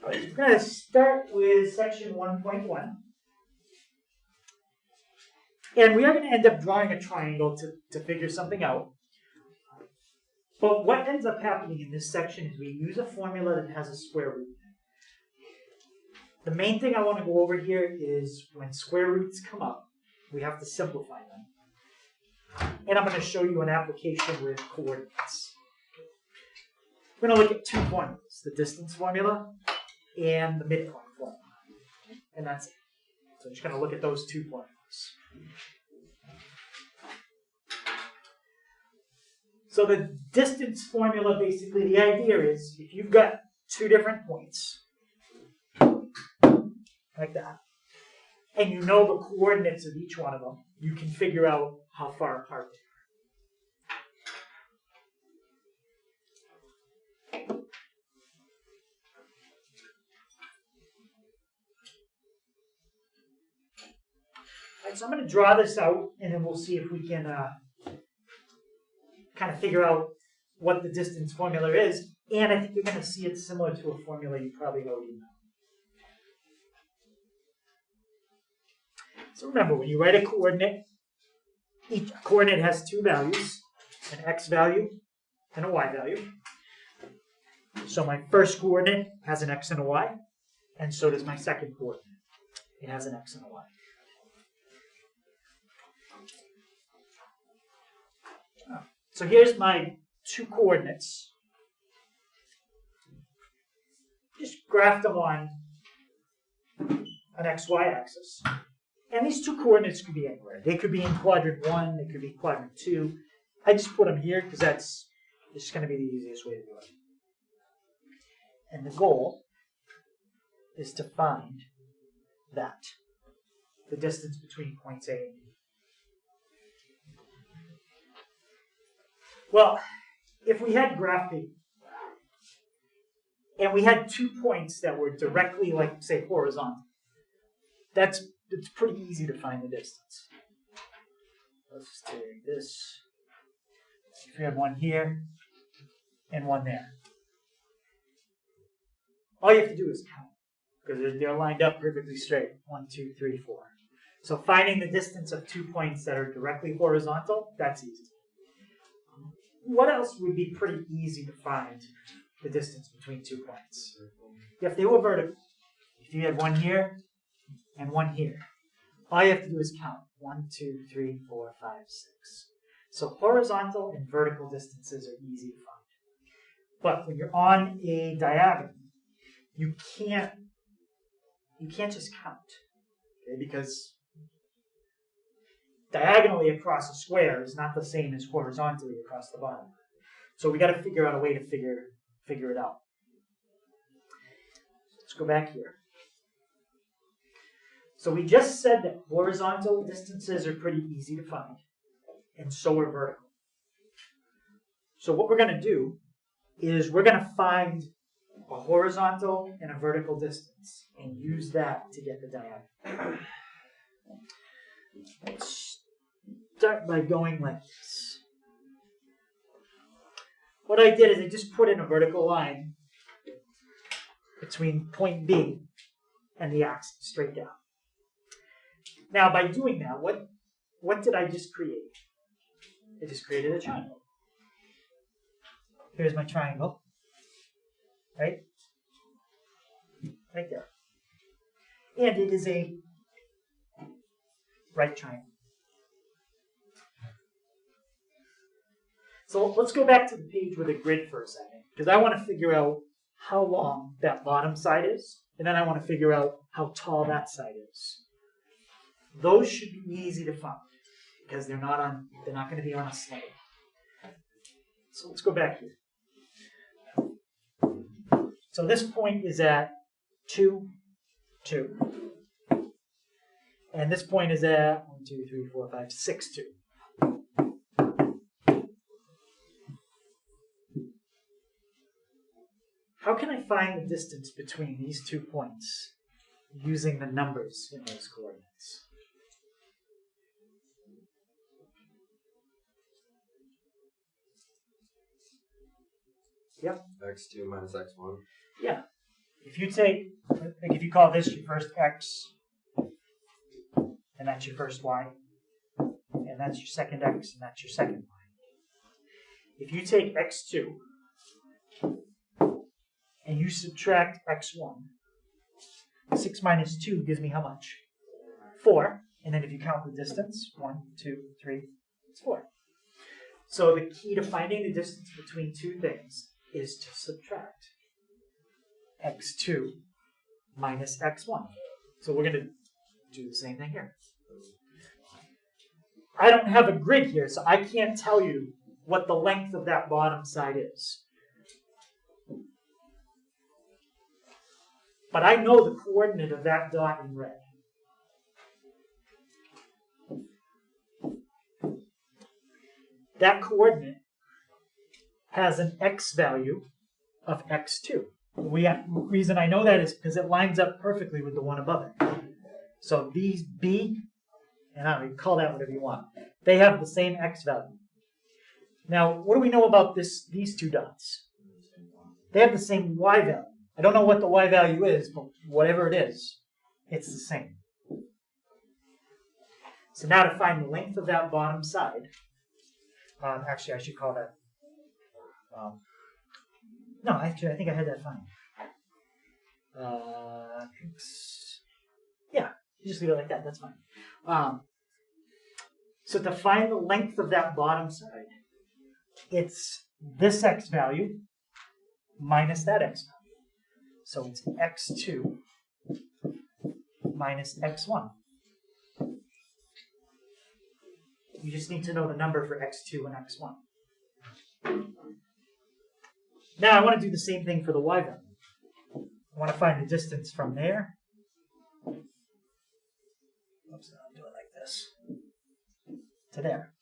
We're going to start with section 1.1. And we are going to end up drawing a triangle to figure something out. But what ends up happening in this section is we use a formula that has a square root. The main thing I want to go over here is when square roots come up, we have to simplify them. And I'm going to show you an application with coordinates. We're going to look at two formulas, the distance formula and the midpoint formula. And that's it. So I'm just going to look at those two formulas. So the distance formula, basically, the idea is if you've got two different points, like that, and you know the coordinates of each one of them, you can figure out how far apart they are. Alright, so I'm going to draw this out, and then we'll see if we can kind of figure out what the distance formula is. And I think you're going to see it similar to a formula you probably already know. So remember, when you write a coordinate, each coordinate has two values, an x value and a y value. So my first coordinate has an x and a y, and so does my second coordinate. It has an x and a y. So here's my two coordinates. Just graph them on an xy axis. And these two coordinates could be anywhere. They could be in quadrant 1, they could be quadrant 2. I just put them here because that's just going to be the easiest way to do it. And the goal is to find that, the distance between points A and B. Well, if we had graph paper, and we had 2 points that were directly, like, say, horizontal, it's pretty easy to find the distance. Let's just take this. If we have one here and one there, all you have to do is count because they're lined up perfectly straight. 1, 2, 3, 4. So finding the distance of 2 points that are directly horizontal, that's easy. What else would be pretty easy to find the distance between 2 points? If they were vertical, if you had one here and one here, all you have to do is count. 1, 2, 3, 4, 5, 6. So horizontal and vertical distances are easy to find. But when you're on a diagonal, you can't just count, okay? Because diagonally across a square is not the same as horizontally across the bottom. So we got to figure out a way to figure it out. Let's go back here. So we just said that horizontal distances are pretty easy to find, and so are vertical. So what we're going to do is we're going to find a horizontal and a vertical distance and use that to get the diagonal. Let's start by going like this. What I did is I just put in a vertical line between point B and the axis, straight down. Now, by doing that, what did I just create? I just created a triangle. Here's my triangle, right? Right there. And it is a right triangle. So let's go back to the page with a grid for a second, because I want to figure out how long that bottom side is, and then I want to figure out how tall that side is. Those should be easy to find because they're not going to be on a slide. So let's go back here. So this point is at 2, 2. And this point is at 1, 2, 3, 4, 5, 6, 2. How can I find the distance between these 2 points using the numbers in those coordinates? Yep. X2 minus x1. Yeah. If you take, like if you call this your first x, and that's your first y, and that's your second x, and that's your second y. If you take x2 and you subtract x1, 6 minus 2 gives me how much? 4. And then if you count the distance, 1, 2, 3, it's 4. So the key to finding the distance between two things is to subtract x2 minus x1. So we're going to do the same thing here. I don't have a grid here, so I can't tell you what the length of that bottom side is. But I know the coordinate of that dot in red. That coordinate has an x value of x2. The reason I know that is because it lines up perfectly with the one above it. So these B, and I don't know, you can call that whatever you want, they have the same x value. Now, what do we know about these two dots? They have the same y value. I don't know what the y value is, but whatever it is, it's the same. So now to find the length of that bottom side, actually I should call that, no, actually I think I had that fine. Yeah, you just leave it like that, that's fine. So to find the length of that bottom side, it's this x value minus that x value. So it's x2 minus x1. You just need to know the number for x2 and x1. Now I want to do the same thing for the y value. I want to find the distance from there. Oops, I'll do it like this. To there.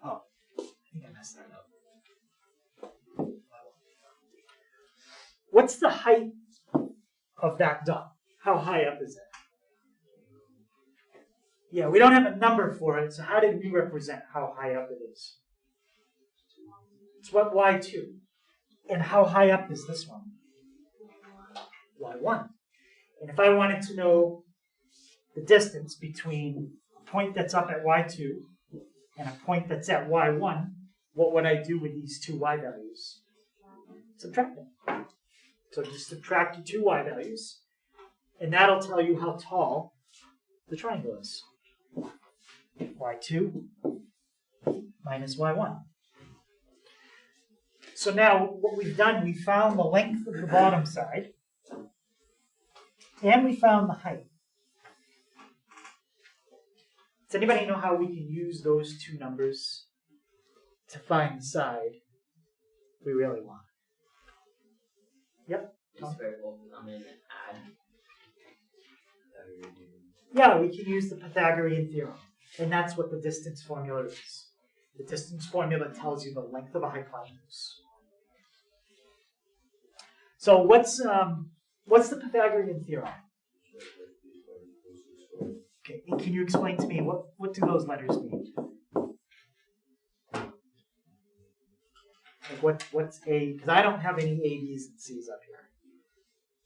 Oh, I think I messed that up. What's the height of that dot? How high up is it? Yeah, we don't have a number for it, so how did we represent how high up it is? It's what y2. And how high up is this one? y1. And if I wanted to know the distance between a point that's up at y2 and a point that's at y1, what would I do with these two y values? Subtract them. So just subtract your two y values, and that'll tell you how tall the triangle is. y2 minus y1. So now what we've done, we found the length of the bottom side, and we found the height. Does anybody know how we can use those two numbers to find the side we really want? Yep. Yeah, we can use the Pythagorean theorem, and that's what the distance formula is. The distance formula tells you the length of a hypotenuse. So what's the Pythagorean theorem? Okay, and can you explain to me what do those letters mean? Like what's A? Because I don't have any A, B's, and C's up here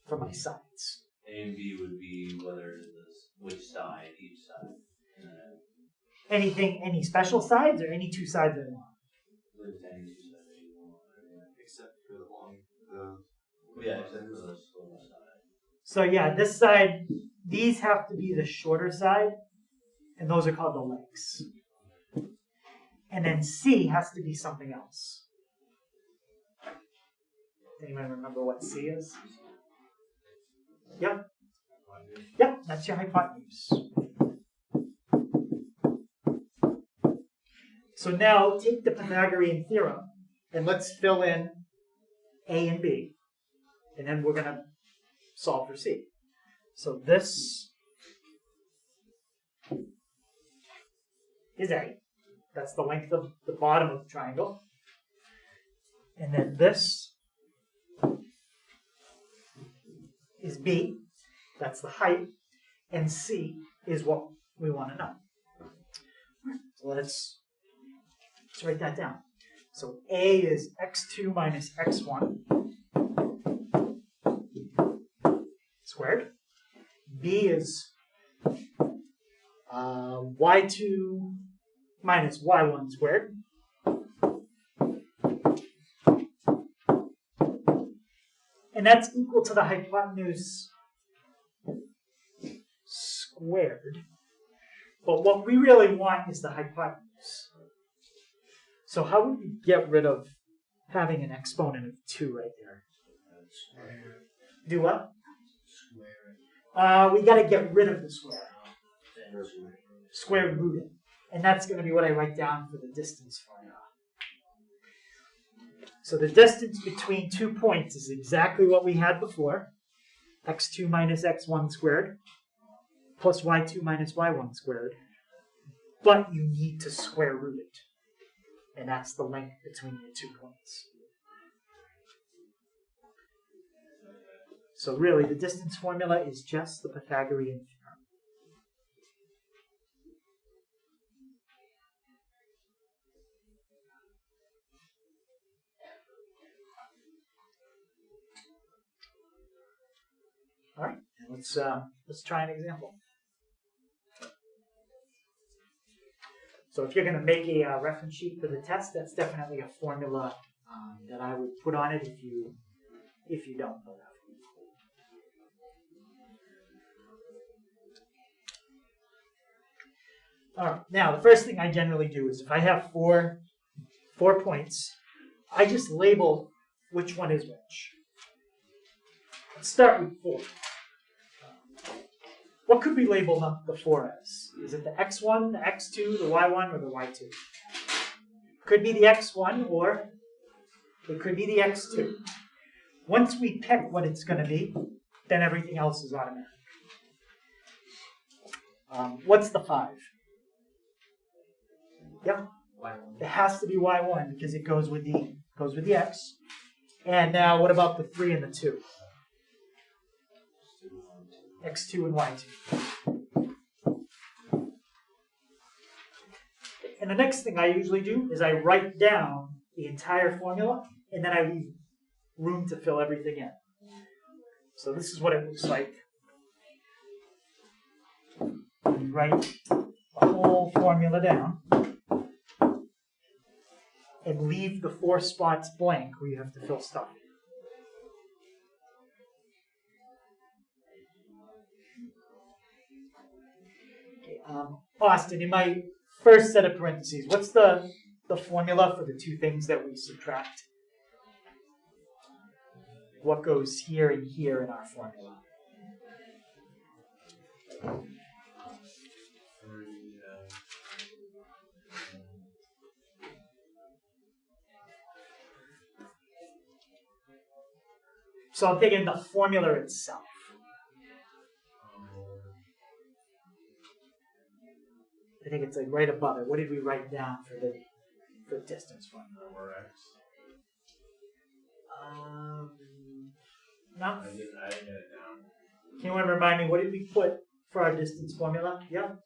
for my sides. A and B would be whether it is which side, each side. Anything, any special sides, or any two sides that you want? Any two sides that you want, except for the long. Except for the slower side. So yeah, this side, these have to be the shorter side, and those are called the legs. And then C has to be something else. Anyone remember what C is? Yep. Yep, that's your hypotenuse. So now take the Pythagorean theorem and let's fill in A and B. And then we're going to solve for C. So this is A. That's the length of the bottom of the triangle. And then this is B. That's the height. And C is what we want to know. So let's write that down. So A is x2 minus x1 squared. B is y2 minus y1 squared. And that's equal to the hypotenuse squared. But what we really want is the hypotenuse. So how would we get rid of having an exponent of 2 right there? Do what? We got to get rid of the square. Square root it. And that's going to be what I write down for the distance formula. So the distance between 2 points is exactly what we had before. x2 minus x1 squared plus y2 minus y1 squared. But you need to square root it. And that's the length between the 2 points. So really, the distance formula is just the Pythagorean theorem. All right, let's try an example. So if you're going to make a reference sheet for the test, that's definitely a formula that I would put on it if you don't know that. All right, now the first thing I generally do is if I have four points, I just label which one is which. Let's start with 4. What could we label the 4 as? Is it the x1, the x2, the y1, or the y2? Could be the x1 or it could be the x2. Once we pick what it's going to be, then everything else is automatic. What's the 5? Yeah, it has to be y1 because it goes with the x. And now what about the 3 and the 2? x2 and y2. And the next thing I usually do is I write down the entire formula and then I leave room to fill everything in. So this is what it looks like. You write the whole formula down and leave the 4 spots blank where you have to fill stuff in. Austin, in my first set of parentheses, what's the formula for the 2 things that we subtract? What goes here and here in our formula? So I'm thinking the formula itself. I think it's like right above it. What did we write down for the distance formula? Over x. No. I didn't get it down. Can you remind me, what did we put for our distance formula? Yeah.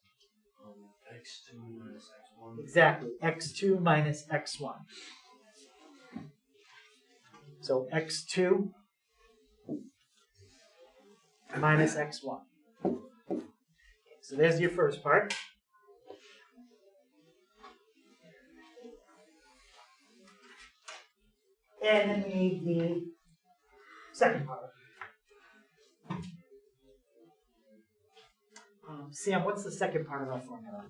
X2 minus x1. Exactly. x2 minus x1. So x2 minus x1. Okay, so there's your first part. And then we need the second part. Sam, what's the second part of our formula?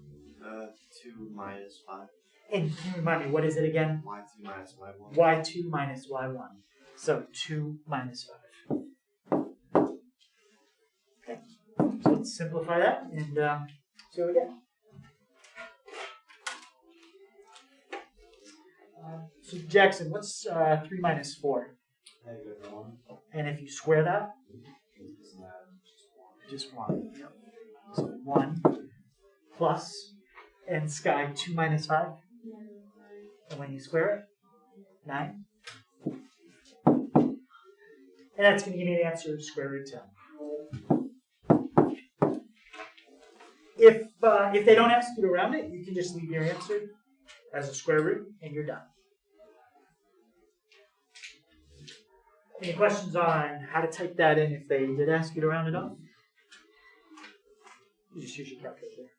2 minus 5. And can you remind me, what is it again? y2 minus y1. y2 minus y1. So 2 minus 5. Okay, so let's simplify that and see what we get. So Jackson, what's 3 minus 4? -1. And if you square that? Isn't that Just 1. Yep. So 1 plus, and Sky, 2 minus 5. And when you square it, 9. And that's going to give me an answer of square root 10. If they don't ask you to round it, you can just leave your answer as a square root and you're done. Any questions on how to type that in if they did ask you to round it off? You just use your calculator.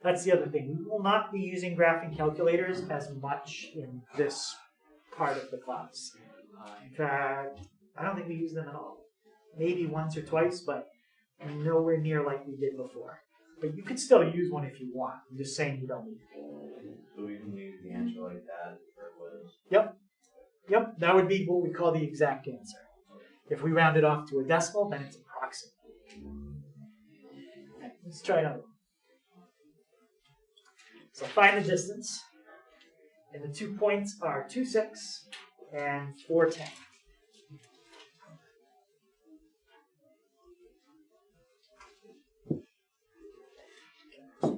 That's the other thing. We will not be using graphing calculators as much in this part of the class. In fact, I don't think we use them at all. Maybe once or twice, but nowhere near like we did before. But you could still use one if you want. I'm just saying you don't need it. So we can leave the answer like that for quiz. Yep. Yep, that would be what we call the exact answer. If we round it off to a decimal, then it's approximate. Okay, let's try another one. So find the distance. And the 2 points are 2, 6 and 4, 10.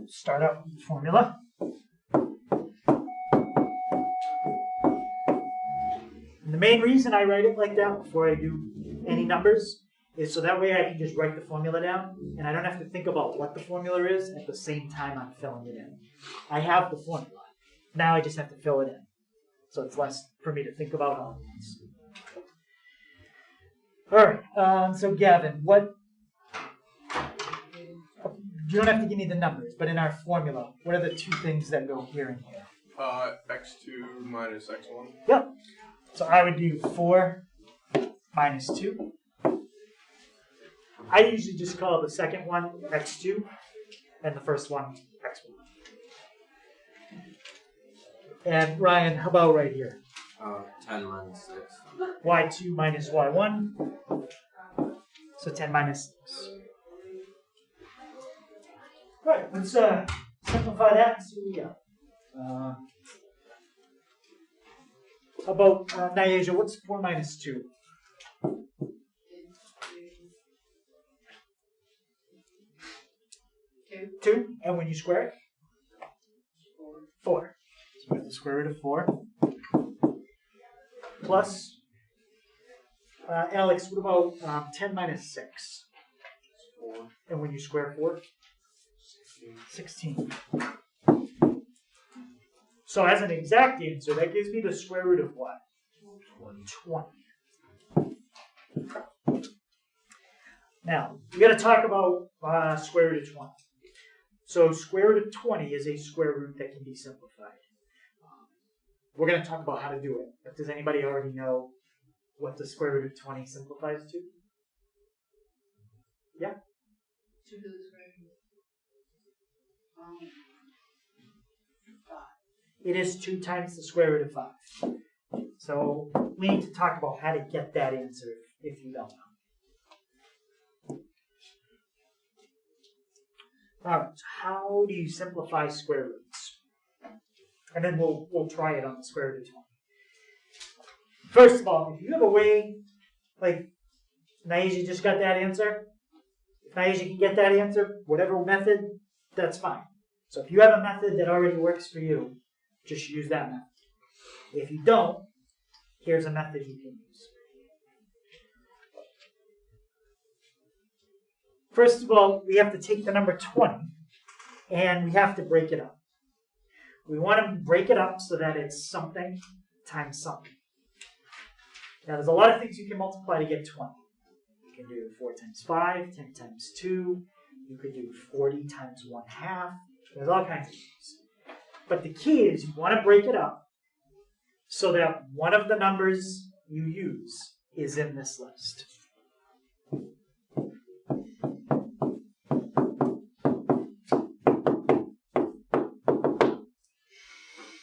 Start out with the formula. And the main reason I write it like that before I do any numbers is so that way I can just write the formula down and I don't have to think about what the formula is at the same time I'm filling it in. I have the formula. Now I just have to fill it in. So it's less for me to think about all at once. Alright, so Gavin, you don't have to give me the numbers, but in our formula, what are the two things that go here and here? X2 minus X1. Yep. So I would do 4 minus 2. I usually just call the second one x2 and the first one x1. And Ryan, how about right here? 10 minus 6. y2 minus y1. So 10 minus 6. Right, let's simplify that and see what we got. How about Nyasia, what's 4 minus 2? 2, and when you square it? 4. So we have the square root of 4. Plus, Alex, what about 10 minus 6? 4. And when you square 4? 16. So as an exact answer, that gives me the square root of what? 20. Now, we got to talk about square root of 20. So square root of 20 is a square root that can be simplified. We're going to talk about how to do it. But does anybody already know what the square root of 20 simplifies to? Yeah? 2 to the square root. 5. It is 2 times the square root of 5. So we need to talk about how to get that answer if you don't know. Alright, so how do you simplify square roots? And then we'll try it on the square root of 20. First of all, if you have a way, like Nyasia just got that answer, if Nyasia can get that answer, whatever method, that's fine. So if you have a method that already works for you, just use that method. If you don't, here's a method you can use. First of all, we have to take the number 20 and we have to break it up. We want to break it up so that it's something times something. Now there's a lot of things you can multiply to get 20. You can do 4 times 5, 10 times 2. You could do 40 times 1/2. There's all kinds of things. But the key is you want to break it up so that one of the numbers you use is in this list.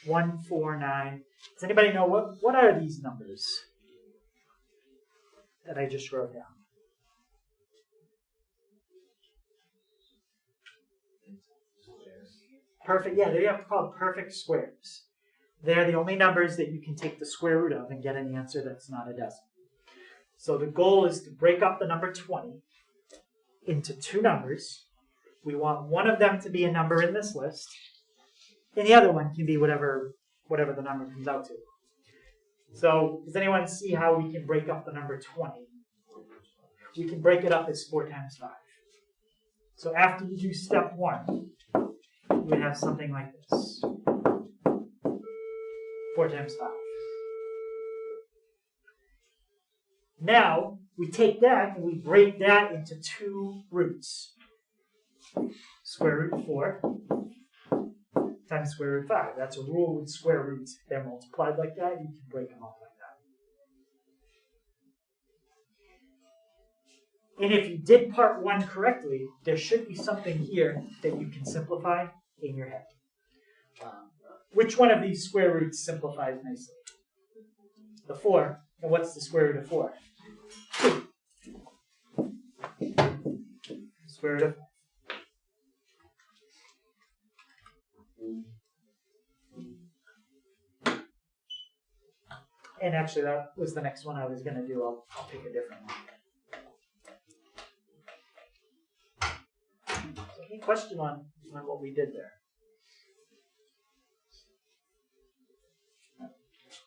149. Does anybody know what are these numbers that I just wrote down? Perfect, yeah, they are called perfect squares. They're the only numbers that you can take the square root of and get an answer that's not a decimal. So the goal is to break up the number 20 into 2 numbers. We want one of them to be a number in this list, and the other one can be whatever the number comes out to. So does anyone see how we can break up the number 20? We can break it up as 4 times 5. So after you do step 1, you would have something like this. 4 times 5. Now, we take that and we break that into two roots. Square root of 4 times square root of 5. That's a rule with square roots. If they're multiplied like that, you can break them up like that. And if you did part 1 correctly, there should be something here that you can simplify in your head. Which one of these square roots simplifies nicely? The 4. And what's the square root of 4? 2. Square root of 5. And actually, that was the next one I was going to do. I'll pick a different one. So any question on what we did there?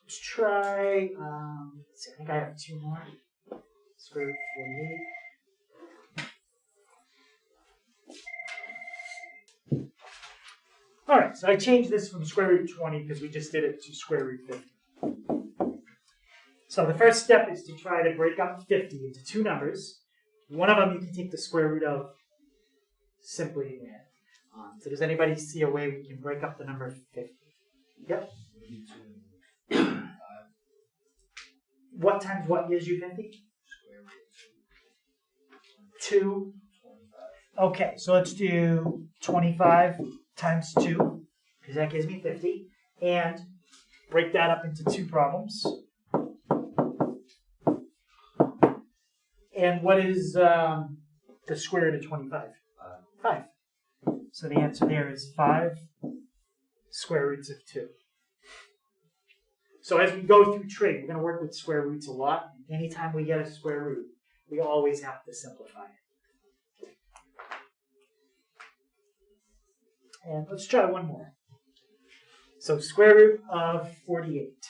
Let's try, let's see, I think I have 2 more. Square root of 48. All right, so I changed this from square root 20 because we just did it to square root 50. So the first step is to try to break up 50 into 2 numbers. One of them you can take the square root of simply again. So does anybody see a way we can break up the number 50? Yep. What times what gives you 50? 2. Okay, so let's do 25 times 2, because that gives me 50. And break that up into 2 problems. And what is the square root of 25? 5. So the answer there is 5 square roots of 2. So as we go through trig, we're going to work with square roots a lot. Anytime we get a square root, we always have to simplify it. And let's try one more. So square root of 48.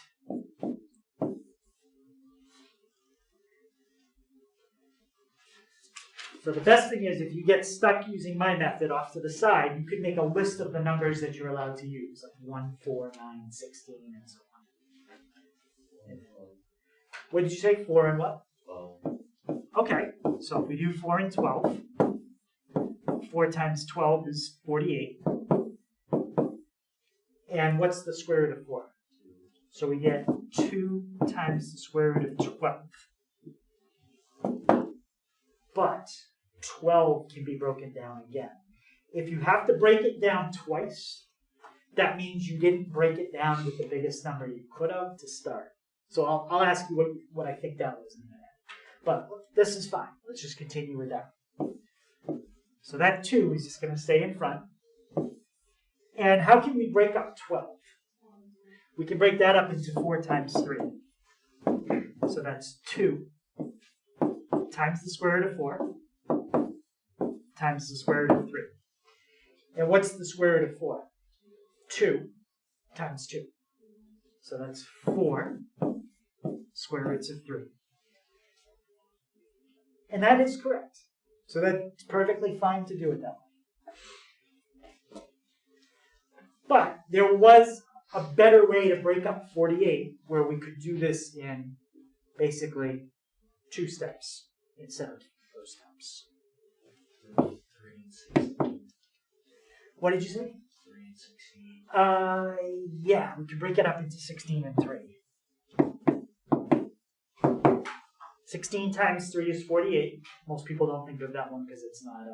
So the best thing is if you get stuck using my method off to the side, you could make a list of the numbers that you're allowed to use, like 1, 4, 9, 16, and so on. What did you say? 4 and what? 12. Okay, so if we do 4 and 12, 4 times 12 is 48. And what's the square root of 4? So we get 2 times the square root of 12. But 12 can be broken down again. If you have to break it down twice, that means you didn't break it down with the biggest number you could have to start. So I'll ask you what I think that was in a minute. But this is fine. Let's just continue with that. So that 2 is just going to stay in front. And how can we break up 12? We can break that up into 4 times 3. So that's 2 times the square root of 4 times the square root of 3. And what's the square root of 4? 2 times 2. So that's 4 square roots of 3. And that is correct. So that's perfectly fine to do it that way. But there was a better way to break up 48 where we could do this in basically 2 steps instead of those steps. 3 and 16. What did you say? 3 and 16. Yeah, we could break it up into 16 and 3. 16 times 3 is 48. Most people don't think of that one because it's not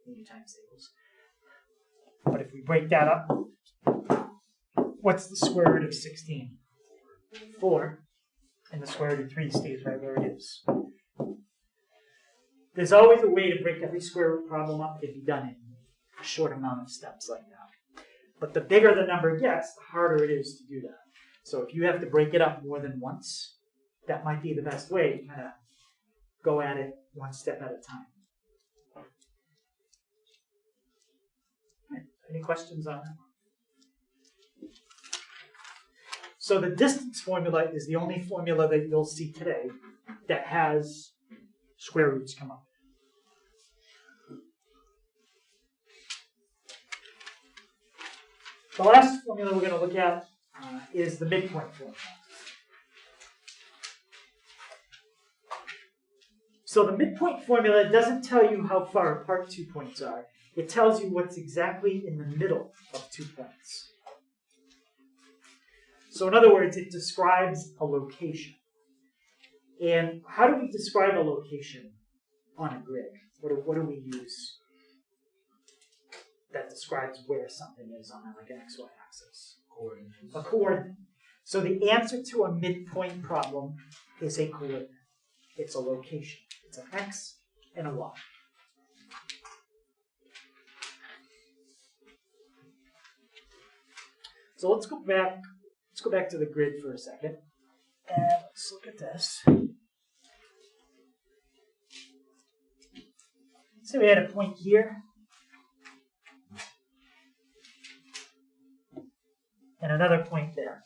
in your times tables. But if we break that up, what's the square root of 16? 4. And the square root of 3 stays right where it is. There's always a way to break every square root problem up if you've done it in a short amount of steps like that. But the bigger the number gets, the harder it is to do that. So if you have to break it up more than once, that might be the best way to kind of go at it one step at a time. Any questions on that? So the distance formula is the only formula that you'll see today that has square roots come up. The last formula we're going to look at is the midpoint formula. So the midpoint formula doesn't tell you how far apart 2 points are. It tells you what's exactly in the middle of 2 points. So in other words, it describes a location. And how do we describe a location on a grid? What do we use that describes where something is on like an XY axis? Coordinates. A coordinate. So the answer to a midpoint problem is a coordinate. It's a location. It's an X and a Y. So let's go back. Let's go back to the grid for a second. And let's look at this. So we had a point here. And another point there.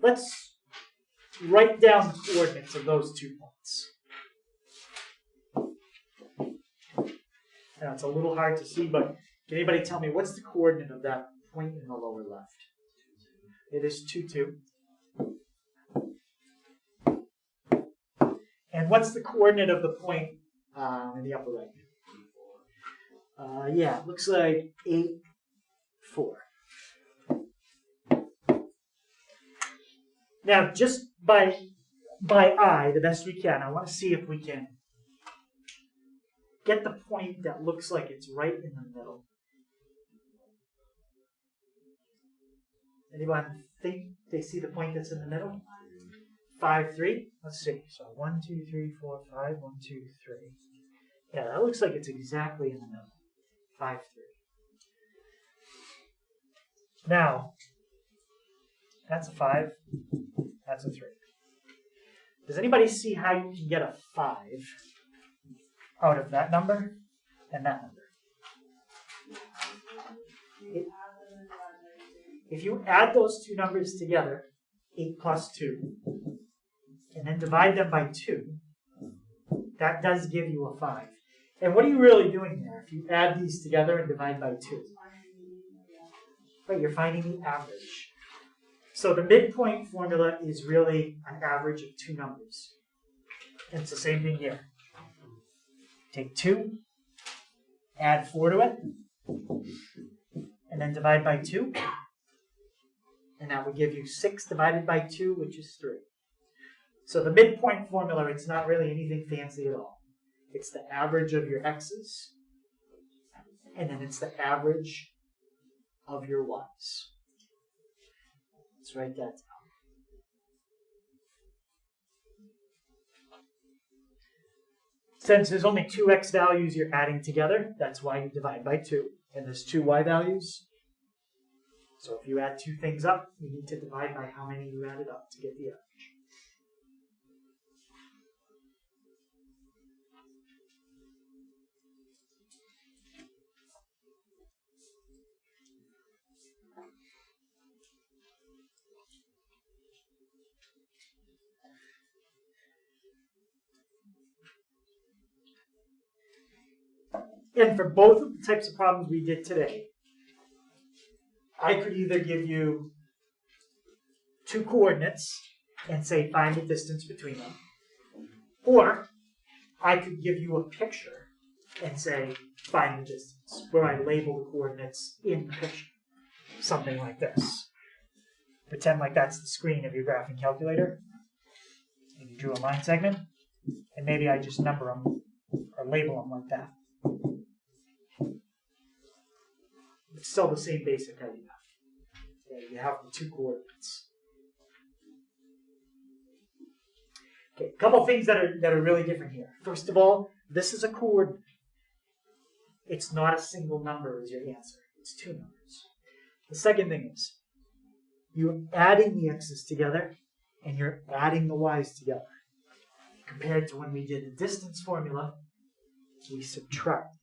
Let's write down the coordinates of those 2 points. Now it's a little hard to see, but can anybody tell me what's the coordinate of that point in the lower left? It is 2, 2. And what's the coordinate of the point in the upper right? Yeah, it looks like 8, 4. Now, just by eye, the best we can, I want to see if we can get the point that looks like it's right in the middle. Anyone think they see the point that's in the middle? 5, 3. Let's see. So 1, 2, 3, 4, 5. 1, 2, 3. Yeah, that looks like it's exactly in the middle. 5, 3. Now, that's a 5. That's a 3. Does anybody see how you can get a 5 out of that number and that number? If you add those two numbers together, 8 plus 2, and then divide them by 2, that does give you a 5. And what are you really doing there? If you add these together and divide by 2, right, you're finding the average. So the midpoint formula is really an average of 2 numbers. And it's the same thing here. Take 2, add 4 to it, and then divide by 2. And that would give you 6 divided by 2, which is 3. So the midpoint formula, it's not really anything fancy at all. It's the average of your x's, and then it's the average of your y's. Let's write that down. Since there's only 2 x values you're adding together, that's why you divide by 2. And there's 2 y values. So if you add 2 things up, you need to divide by how many you added up to get the average. And for both of the types of problems we did today, I could either give you 2 coordinates and say find the distance between them, or I could give you a picture and say find the distance, where I label the coordinates in the picture. Something like this. Pretend like that's the screen of your graphing calculator, and you drew a line segment, and maybe I just number them or label them like that. It's still the same basic idea. Okay, you have the 2 coordinates. Okay, a couple things that are really different here. First of all, this is a coordinate. It's not a single number as your answer. It's 2 numbers. The second thing is, you're adding the x's together, and you're adding the y's together. Compared to when we did the distance formula, we subtracted.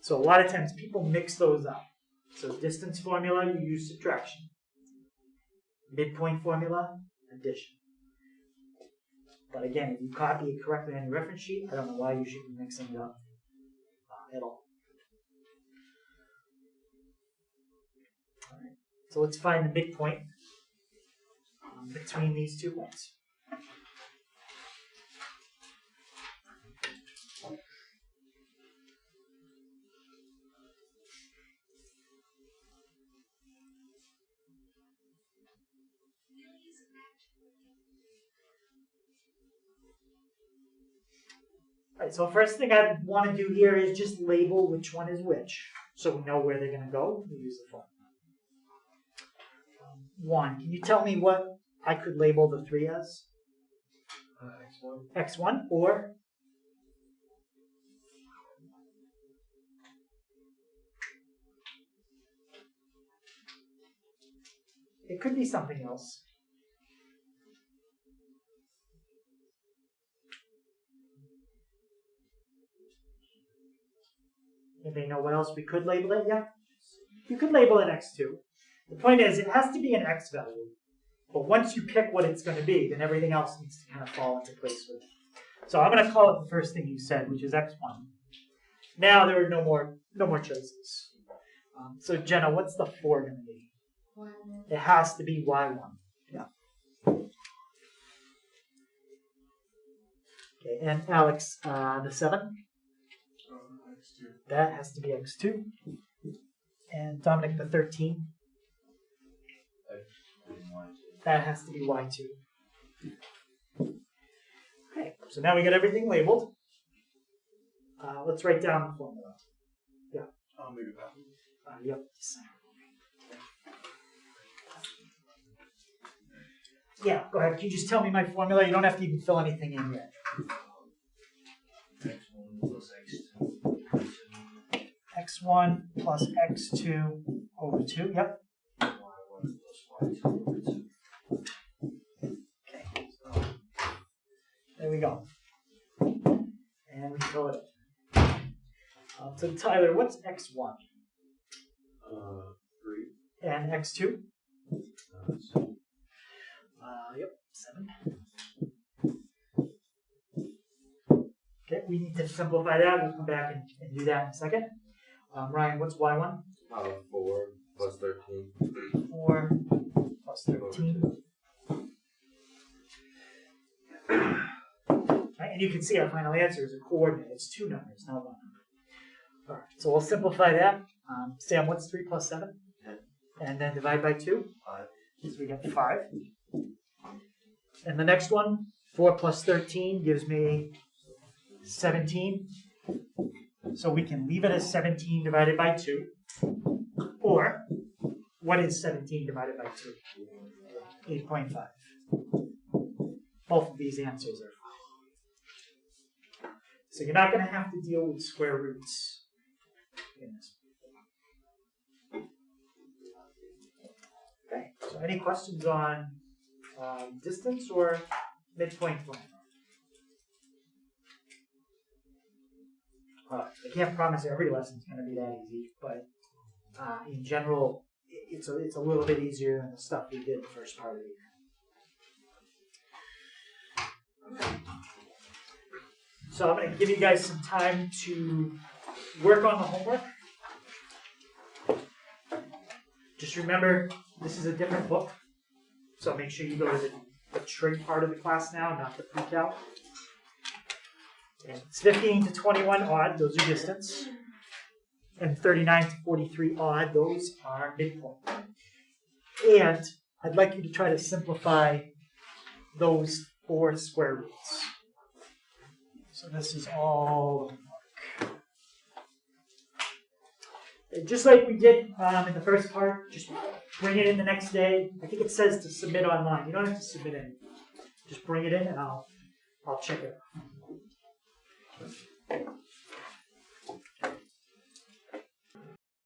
So a lot of times people mix those up. So distance formula, you use subtraction. Midpoint formula, addition. But again, if you copy it correctly on your reference sheet, I don't know why you should be mixing it up at all. All right. So let's find the midpoint between these 2 points. Alright, so first thing I want to do here is just label which one is which, so we know where they're going to go. We use the formula. 1. Can you tell me what I could label the 3 as? X1. X1 or? It could be something else. Anybody know what else we could label it? Yeah. You could label it X2. The point is, it has to be an X value. But once you pick what it's going to be, then everything else needs to kind of fall into place with it. So I'm going to call it the first thing you said, which is X1. Now there are no more choices. So Jenna, what's the 4 going to be? 1. It has to be Y1. Yeah. Okay, and Alex, the 7? X2. That has to be X2. And Dominic, the 13? That has to be Y2. Okay, so now we got everything labeled. Let's write down the formula. I'll move that. Yep. Yeah, go ahead. Can you just tell me my formula? You don't have to even fill anything in yet. X1 plus X2. X1 plus X2 over 2. Yep. Y1 plus Y2 over 2. Okay. So there we go. And we fill it in. So Tyler, what's X1? 3. And X2? Yep, 7. Okay, we need to simplify that. We'll come back and do that in a second. Ryan, what's Y1? 4 plus 13. 4 plus 13. Right, and you can see our final answer is a coordinate. It's 2 numbers, not 1 number. All right, so we'll simplify that. Sam, what's 3 plus 7? 10. And then divide by 2? 5. So we get 5. And the next one, 4 plus 13 gives me 17. So we can leave it as 17 divided by 2. Or, what is 17 divided by 2? 8.5. Both of these answers are fine. So you're not going to have to deal with square roots in this. Okay, so any questions on distance or midpoint formula? I can't promise every lesson is going to be that easy, but in general, it's a little bit easier than the stuff we did the first part of the year. So I'm going to give you guys some time to work on the homework. Just remember, this is a different book, so make sure you go to the trig part of the class now, not the pre-calc. And it's 15 to 21 odd, those are distance. And 39 to 43 odd, those are midpoint. And I'd like you to try to simplify those 4 square roots. So this is all homework. And just like we did in the first part, just bring it in the next day. I think it says to submit online. You don't have to submit anything. Just bring it in and I'll check it out.